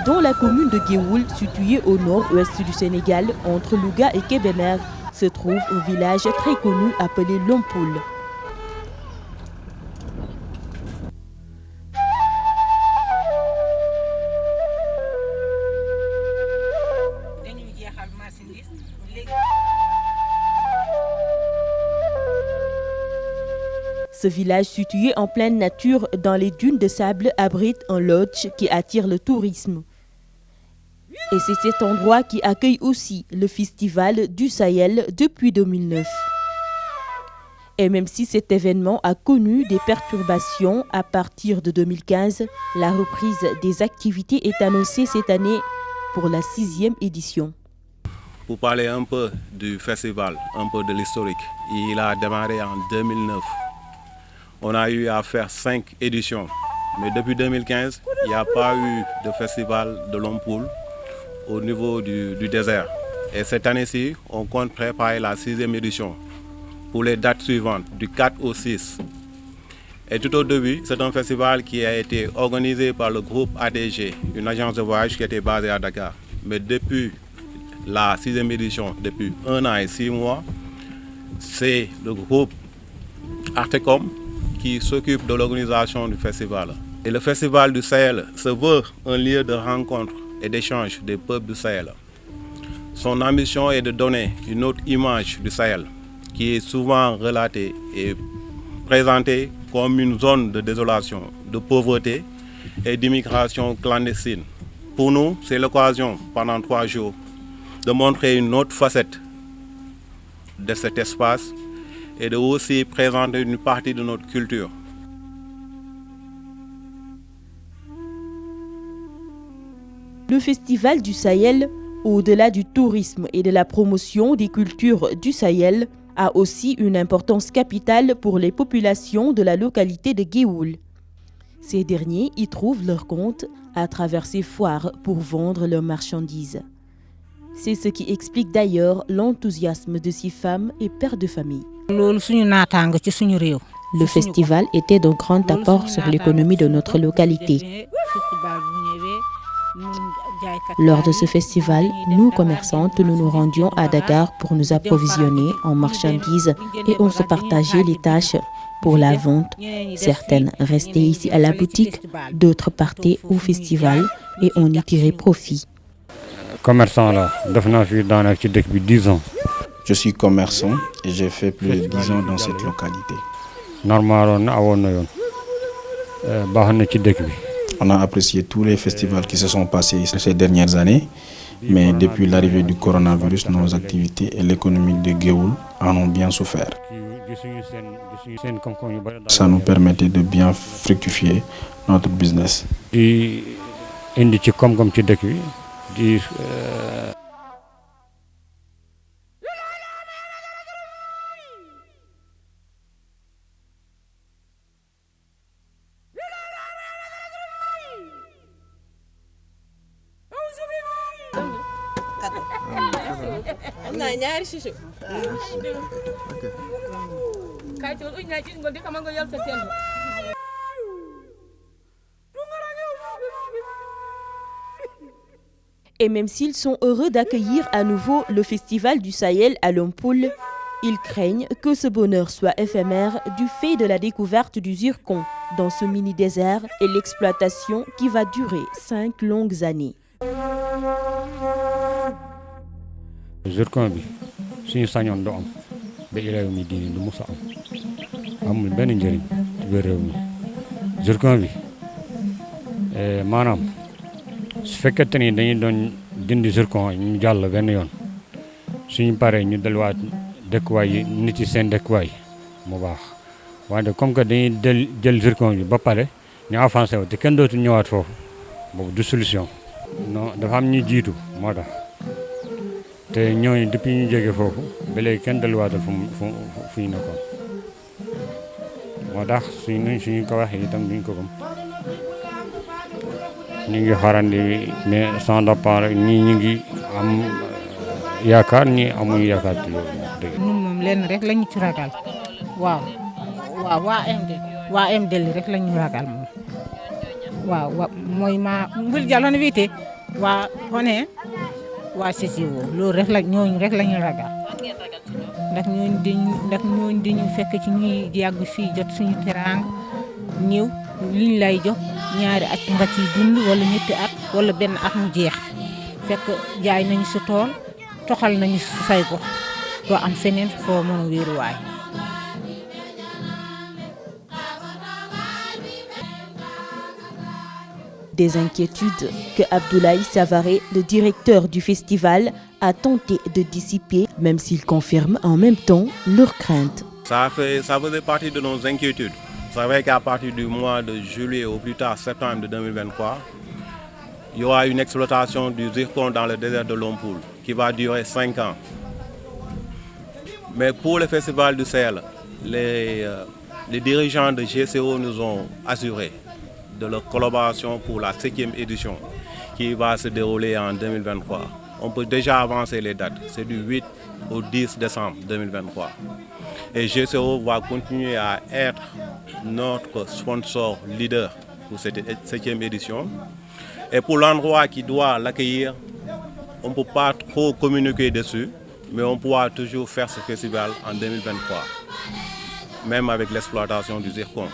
dans la commune de Géoul, située au nord-ouest du Sénégal, entre Louga et Kébémer, se trouve un village très connu appelé Lompoul. Ce village situé en pleine nature dans les dunes de sable abrite un lodge qui attire le tourisme. Et c'est cet endroit qui accueille aussi le Festival du Sahel depuis 2009. Et même si cet événement a connu des perturbations à partir de 2015, la reprise des activités est annoncée cette année pour la 6e édition. Pour parler un peu du festival, un peu de l'historique, il a démarré en 2009. On a eu à faire 5 éditions. Mais depuis 2015, il n'y a pas eu de festival de Lompoul au niveau du désert. Et cette année-ci, on compte préparer la 6e édition pour les dates suivantes, du 4 au 6. Et tout au début, c'est un festival qui a été organisé par le groupe ADG, une agence de voyage qui était basée à Dakar. Mais depuis la 6e édition, depuis 1 an et 6 mois, c'est le groupe Artecom qui s'occupe de l'organisation du festival. Et le festival du Sahel se veut un lieu de rencontre et d'échange des peuples du Sahel. Son ambition est de donner une autre image du Sahel, qui est souvent relatée et présentée comme une zone de désolation, de pauvreté et d'immigration clandestine. Pour nous, c'est l'occasion, pendant 3 jours, de montrer une autre facette de cet espace et de aussi présenter une partie de notre culture. Le Festival du Sahel, au-delà du tourisme et de la promotion des cultures du Sahel, a aussi une importance capitale pour les populations de la localité de Géoul. Ces derniers y trouvent leur compte à travers ces foires pour vendre leurs marchandises. C'est ce qui explique d'ailleurs l'enthousiasme de ces femmes et pères de famille. Le festival était d'un grand apport sur l'économie de notre localité. Lors de ce festival, nous, commerçantes, nous nous rendions à Dakar pour nous approvisionner en marchandises et on se partageait les tâches pour la vente. Certaines restaient ici à la boutique, d'autres partaient au festival et on y tirait profit. Commerçant là, depuis 10 ans. Je suis commerçant et j'ai fait plus de 10 ans dans cette localité. On a apprécié tous les festivals qui se sont passés ces dernières années, mais depuis l'arrivée du coronavirus, nos activités et l'économie de Géoul en ont bien souffert. Ça nous permettait de bien fructifier notre business. Et même s'ils sont heureux d'accueillir à nouveau le Festival du Sahel à Lompoul, ils craignent que ce bonheur soit éphémère du fait de la découverte du zircon dans ce mini-désert et l'exploitation qui va durer 5 longues années. Zircon bi suñu sañoon do am ba ilaaw mi diini du musa am amul benn njëriñ ci biir réew mi zircon bi maanaam su fekkente ni dañuy doon dindi zircon ñu jàll benn yoon suñu paree ñu delluwaat dëkkuwaay yi nit yi seen dëkkuwaay mu baax wante comme que dañuy jël zircon bi ba pare ñu avancé wu te kenn dootu ñëwaat foofu boobu du solution. non dafa am ñu jiitu moo tax te ñooñu depuis ñu jógee foofu ba léegi kenn delluwaatul fu ñu nekkoon moo tax suñu ko waxee itam duñ ko gëm ñu ngi xaarandi mais sans dépend rek ñii ñu ngi am yaakaar ñii amuñu yaakaar ci loolu dëgg. ñun moom lenn rek lañu ci ragal waaw waa MD rek lañu ragal moom waaw mooy ma mbir jàlloon wiite waa xone waa CCO loolu rek la ñooñu rek la ñu ragal ndax ñooñu dañu fekk ci ñuy yàgg fii jot suñu teraanga ñëw liñ lay jox ñaari at nga ciy dund wala ñetti at wala benn at mu jeex fekk jaay nañu sa tool toxal nañu say gox doo am feneen foo mën a wéeruwaay. Des inquiétudes que Abdoulaye Savaré, le directeur du festival, a tenté de dissiper, même s'il confirme en même temps leurs craintes. Ça faisait partie de nos inquiétudes. Vous savez qu'à partir du mois de juillet au plus tard septembre de 2023, il y aura une exploitation du zircon dans le désert de Lompoul qui va durer 5 ans. Mais pour le festival du Sahel, les dirigeants de GCO nous ont assuré de leur collaboration pour la 7e édition qui va se dérouler en 2023. On peut déjà avancer les dates, c'est du 8 au 10 décembre 2023. Et GCO va continuer à être notre sponsor leader pour cette 7e édition. Et pour l'endroit qui doit l'accueillir, on ne peut pas trop communiquer dessus, mais on pourra toujours faire ce festival en 2023, même avec l'exploitation du zircon.